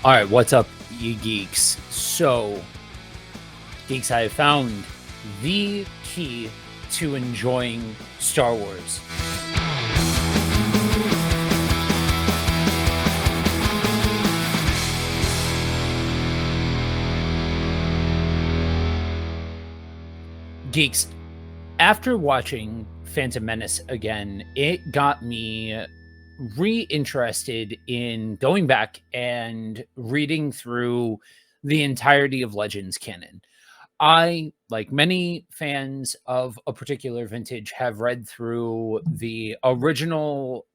All right, what's up, you geeks? So, geeks, I have found the key to enjoying Star Wars. Geeks, after watching Phantom Menace again, it got me reinterested in going back and reading through the entirety of Legends canon. I, like many fans of a particular vintage, have read through the original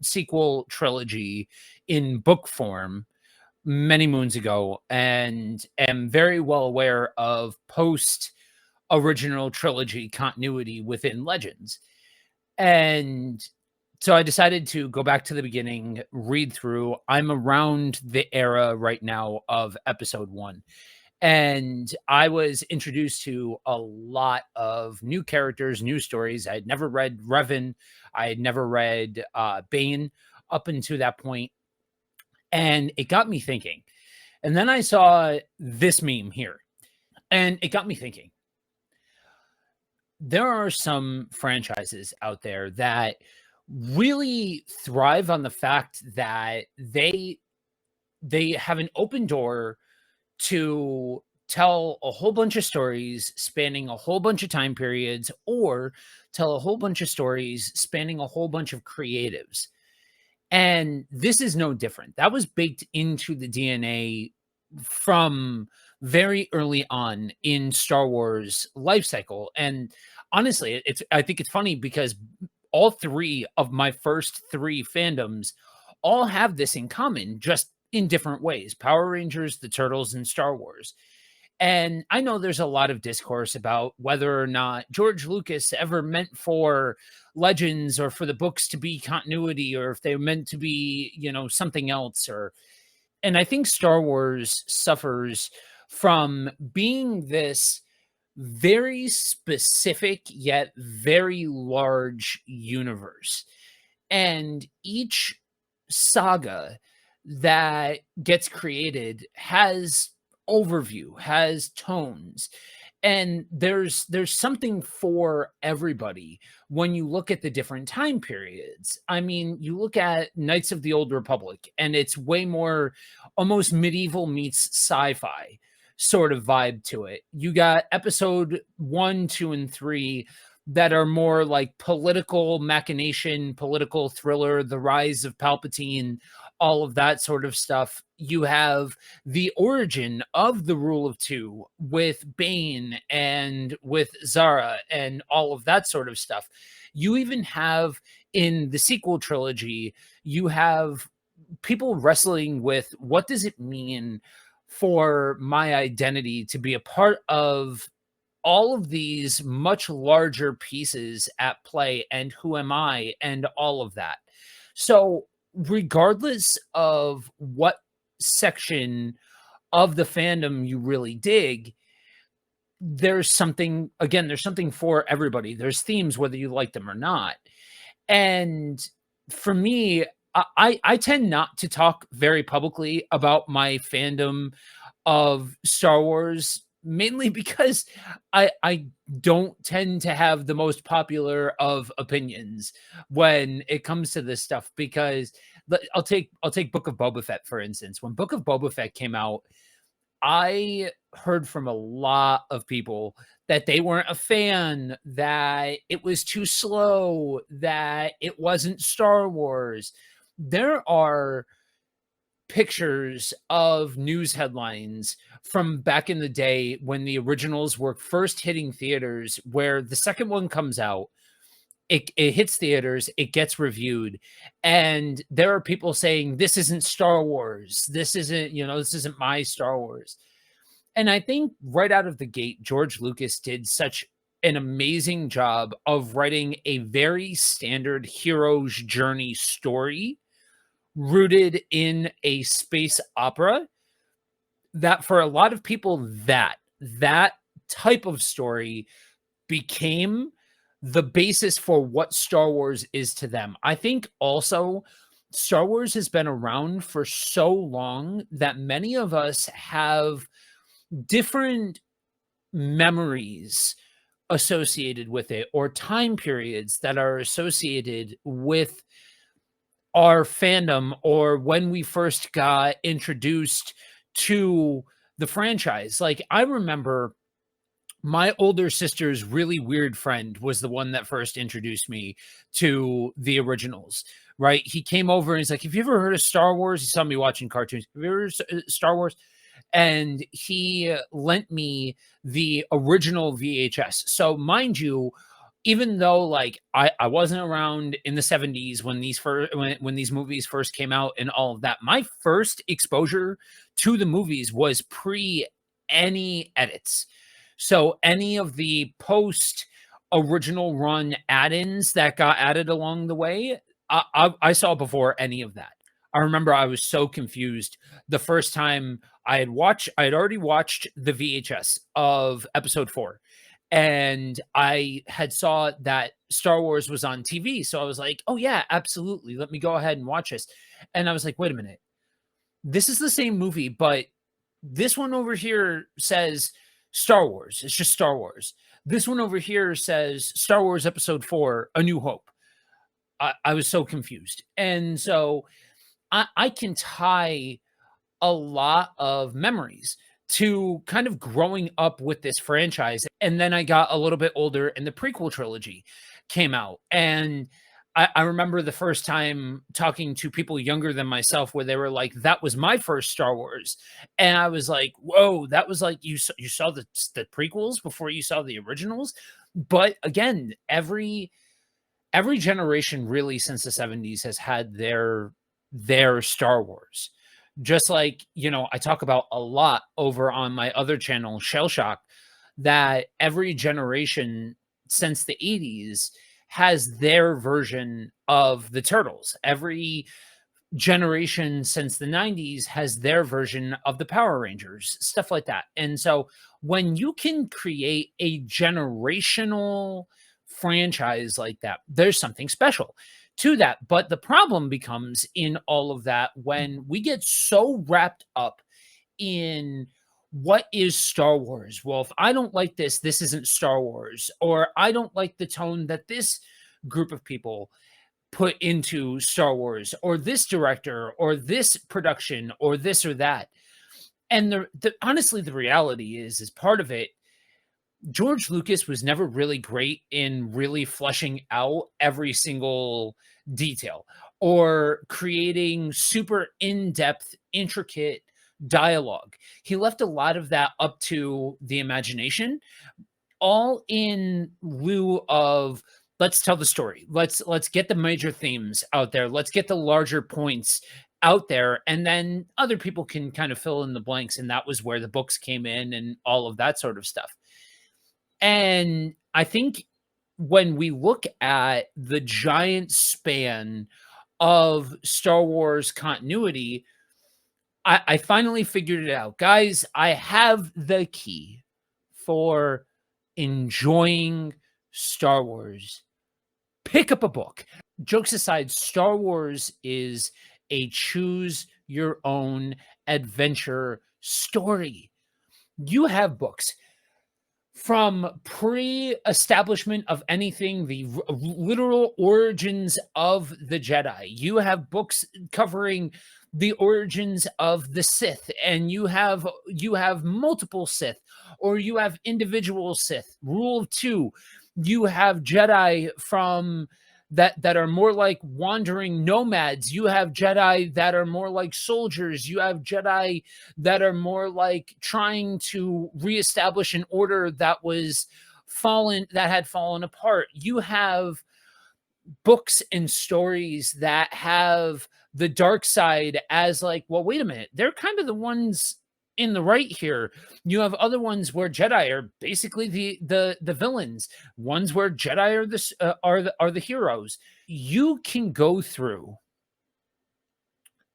sequel trilogy in book form many moons ago and am very well aware of post original trilogy continuity within Legends. And so I decided to go back to the beginning, read through. I'm around the era right now of episode one. And I was introduced to a lot of new characters, new stories. I had never read Revan. I had never read Bane up until that point, and it got me thinking. And then I saw this meme here, and it got me thinking. There are some franchises out there that really thrive on the fact that they have an open door to tell a whole bunch of stories spanning a whole bunch of time periods, or tell a whole bunch of stories spanning a whole bunch of creatives. And this is no different. That was baked into the DNA from very early on in Star Wars life cycle. And honestly, it's I think it's funny because all three of my first three fandoms all have this in common, just in different ways: Power Rangers, the Turtles, and Star Wars. And I know there's a lot of discourse about whether or not George Lucas ever meant for Legends or for the books to be continuity, or if they were meant to be, something else. And I think Star Wars suffers from being this very specific yet very large universe. And each saga that gets created has overview, has tones, and there's something for everybody when you look at the different time periods. I mean, you look at Knights of the Old Republic, and it's way more almost medieval meets sci-fi sort of vibe to it. You got episode 1, 2, and 3 that are more like political machination, political thriller, the rise of Palpatine, all of that sort of stuff. You have the origin of the rule of two with Bane and with Zara and all of that sort of stuff. You even have in the sequel trilogy, you have people wrestling with what does it mean for my identity to be a part of all of these much larger pieces at play, and who am I, and all of that. So, regardless of what section of the fandom you really dig, there's something for everybody. There's themes, whether you like them or not. And for me, I tend not to talk very publicly about my fandom of Star Wars, mainly because I don't tend to have the most popular of opinions when it comes to this stuff. Because I'll take Book of Boba Fett for instance. When Book of Boba Fett came out, I heard from a lot of people that they weren't a fan, that it was too slow, that it wasn't Star Wars. There are pictures of news headlines from back in the day when the originals were first hitting theaters, where the second one comes out, it hits theaters, it gets reviewed, and there are people saying, "This isn't Star Wars. This isn't my Star Wars." And I think right out of the gate, George Lucas did such an amazing job of writing a very standard hero's journey story rooted in a space opera, that for a lot of people, that type of story became the basis for what Star Wars is to them. I think also Star Wars has been around for so long that many of us have different memories associated with it, or time periods that are associated with our fandom, or when we first got introduced to the franchise. Like, I remember my older sister's really weird friend was the one that first introduced me to the originals, right? He came over and he's like, "Have you ever heard of Star Wars?" He saw me watching cartoons. "Have you ever heard of Star Wars?" And he lent me the original VHS. So, mind you, even though like I wasn't around in the 70s when when these movies first came out and all of that, my first exposure to the movies was pre any edits. So any of the post original run add-ins that got added along the way, I saw before any of that. I remember I was so confused the first time I had already watched the VHS of episode 4, and I had saw that Star Wars was on TV, so I was like, "Oh yeah, absolutely. Let me go ahead and watch this." And I was like, "Wait a minute. This is the same movie, but this one over here says Star Wars. It's just Star Wars. This one over here says Star Wars Episode 4, A New Hope." I was so confused. And so I can tie a lot of memories to kind of growing up with this franchise. And then I got a little bit older and the prequel trilogy came out. And I remember the first time talking to people younger than myself where they were like, that was my first Star Wars. And I was like, whoa, that was like you saw the prequels before you saw the originals. But again, every generation really since the 70s has had their Star Wars. Just like, I talk about a lot over on my other channel, Shell Shock, that every generation since the 80s has their version of the Turtles. Every generation since the 90s has their version of the Power Rangers, stuff like that. And so when you can create a generational franchise like that, there's something special to that. But the problem becomes in all of that when we get so wrapped up in what is Star Wars. Well, if I don't like this, this isn't Star Wars. Or I don't like the tone that this group of people put into Star Wars, or this director, or this production, or this or that. And the honestly, the reality is part of it, George Lucas was never really great in really fleshing out every single detail or creating super in-depth, intricate dialogue. He left a lot of that up to the imagination, all in lieu of, let's tell the story. Let's get the major themes out there. Let's get the larger points out there, and then other people can kind of fill in the blanks. And that was where the books came in and all of that sort of stuff. And I think when we look at the giant span of Star Wars continuity, I finally figured it out. Guys, I have the key for enjoying Star Wars. Pick up a book. Jokes aside, Star Wars is a choose your own adventure story. You have books from pre-establishment of anything, the literal origins of the Jedi. You have books covering the origins of the Sith, and you have multiple Sith, or you have individual Sith. Rule of two. You have Jedi from that are more like wandering nomads. You have Jedi that are more like soldiers. You have Jedi that are more like trying to reestablish an order that had fallen apart. You have books and stories that have the dark side as like, well, wait a minute, they're kind of the ones in the right here. You have other ones where Jedi are basically the villains. Ones where Jedi are the heroes. You can go through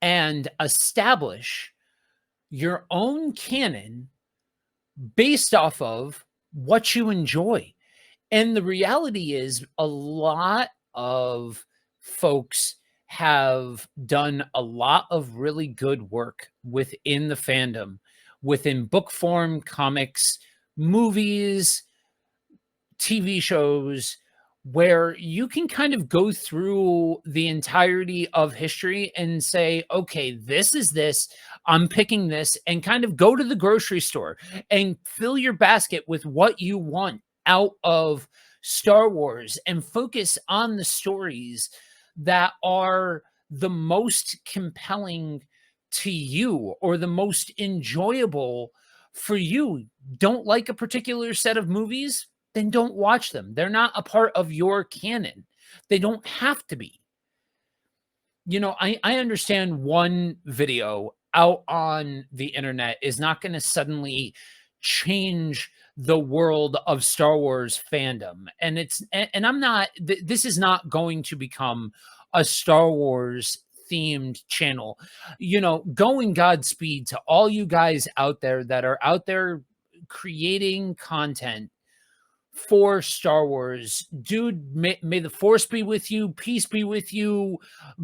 and establish your own canon based off of what you enjoy. And the reality is, a lot of folks have done a lot of really good work within the fandom, within book form, comics, movies, TV shows, where you can kind of go through the entirety of history and say, okay, this is this, I'm picking this, and kind of go to the grocery store and fill your basket with what you want out of Star Wars and focus on the stories that are the most compelling to you or the most enjoyable for you. Don't like a particular set of movies? Then don't watch them. They're not a part of your canon. They don't have to be. I understand one video out on the internet is not going to suddenly change the world of Star Wars fandom. And I'm not, this is not going to become a Star Wars themed channel. Going Godspeed to all you guys out there that are out there creating content for Star Wars. Dude, may the force be with you, peace be with you.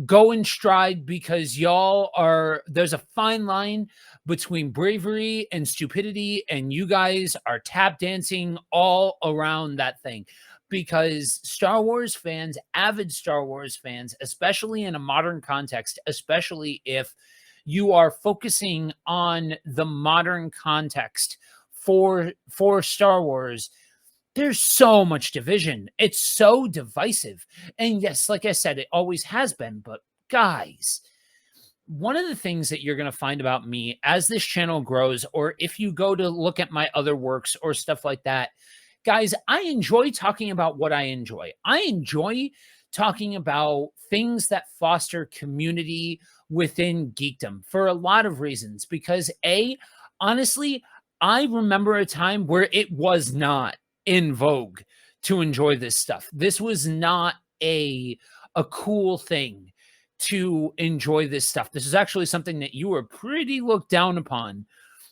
Go in stride, because there's a fine line between bravery and stupidity, and you guys are tap dancing all around that thing. Because Star Wars fans, avid Star Wars fans, especially in a modern context, especially if you are focusing on the modern context for Star Wars, there's so much division. It's so divisive. And yes, like I said, it always has been. But guys, one of the things that you're going to find about me as this channel grows, or if you go to look at my other works or stuff like that, guys, I enjoy talking about what I enjoy. I enjoy talking about things that foster community within geekdom for a lot of reasons. Because honestly, I remember a time where it was not in vogue to enjoy this stuff. This was not a cool thing to enjoy this stuff. This is actually something that you were pretty looked down upon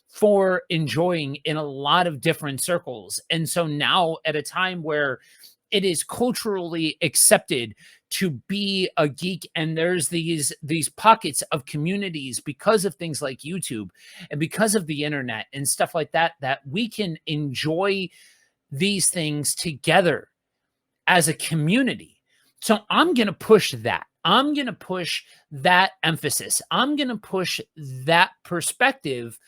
for enjoying in a lot of different circles. And so now, at a time where it is culturally accepted to be a geek, and there's these pockets of communities because of things like YouTube and because of the internet and stuff like that, that we can enjoy these things together as a community. So I'm going to push that. I'm going to push that emphasis. I'm going to push that perspective.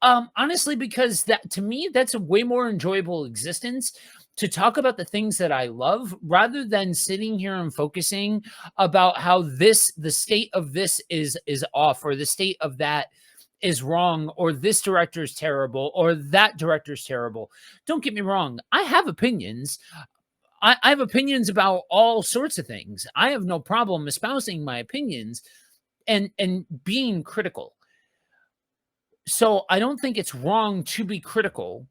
Honestly, because that, to me, that's a way more enjoyable existence, to talk about the things that I love, rather than sitting here and focusing about how the state of this is off, or the state of that is wrong, or this director is terrible, or that director is terrible. Don't get me wrong. I have opinions. I have opinions about all sorts of things. I have no problem espousing my opinions and being critical. So I don't think it's wrong to be critical,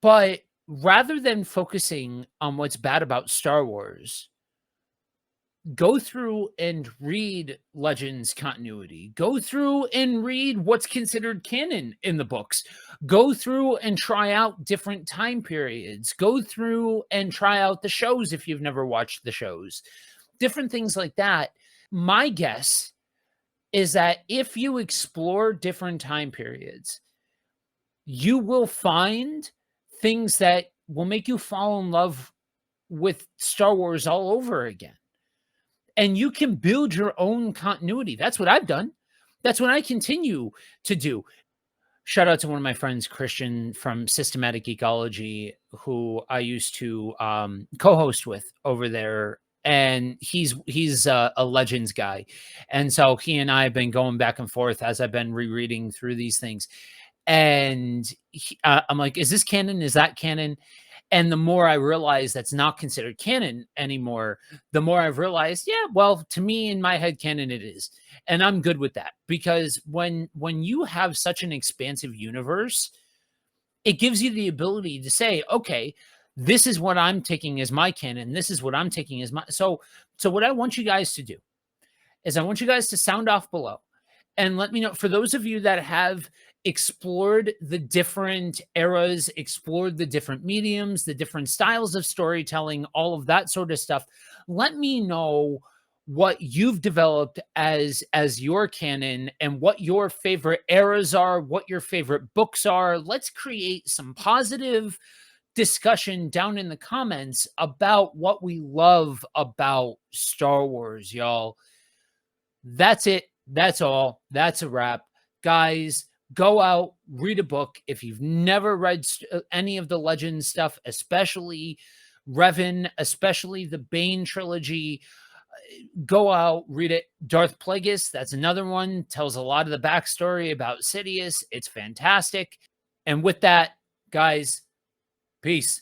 but rather than focusing on what's bad about Star Wars, go through and read Legends continuity. Go through and read what's considered canon in the books. Go through and try out different time periods. Go through and try out the shows if you've never watched the shows. Different things like that. My guess is that if you explore different time periods, you will find things that will make you fall in love with Star Wars all over again. And you can build your own continuity. That's what I've done. That's what I continue to do. Shout out to one of my friends, Christian from Systematic Geekology, who I used to co-host with over there. And he's a Legends guy. And so he and I have been going back and forth as I've been rereading through these things. And I'm like, is this canon? Is that canon? And the more I realize that's not considered canon anymore, the more I've realized, yeah, well, to me, in my head canon, it is. And I'm good with that, because when you have such an expansive universe, it gives you the ability to say, okay, this is what I'm taking as my canon. This is what I'm taking as my. So what I want you guys to do is I want you guys to sound off below and let me know, for those of you that have explored the different eras, explored the different mediums, the different styles of storytelling, all of that sort of stuff. Let me know what you've developed as your canon and what your favorite eras are, what your favorite books are. Let's create some positive discussion down in the comments about what we love about Star Wars, y'all. That's it. That's all. That's a wrap. Guys, go out, read a book. If you've never read any of the Legend stuff, especially Revan, especially the Bane trilogy, go out, read it. Darth Plagueis, that's another one, tells a lot of the backstory about Sidious. It's fantastic. And with that, guys, peace.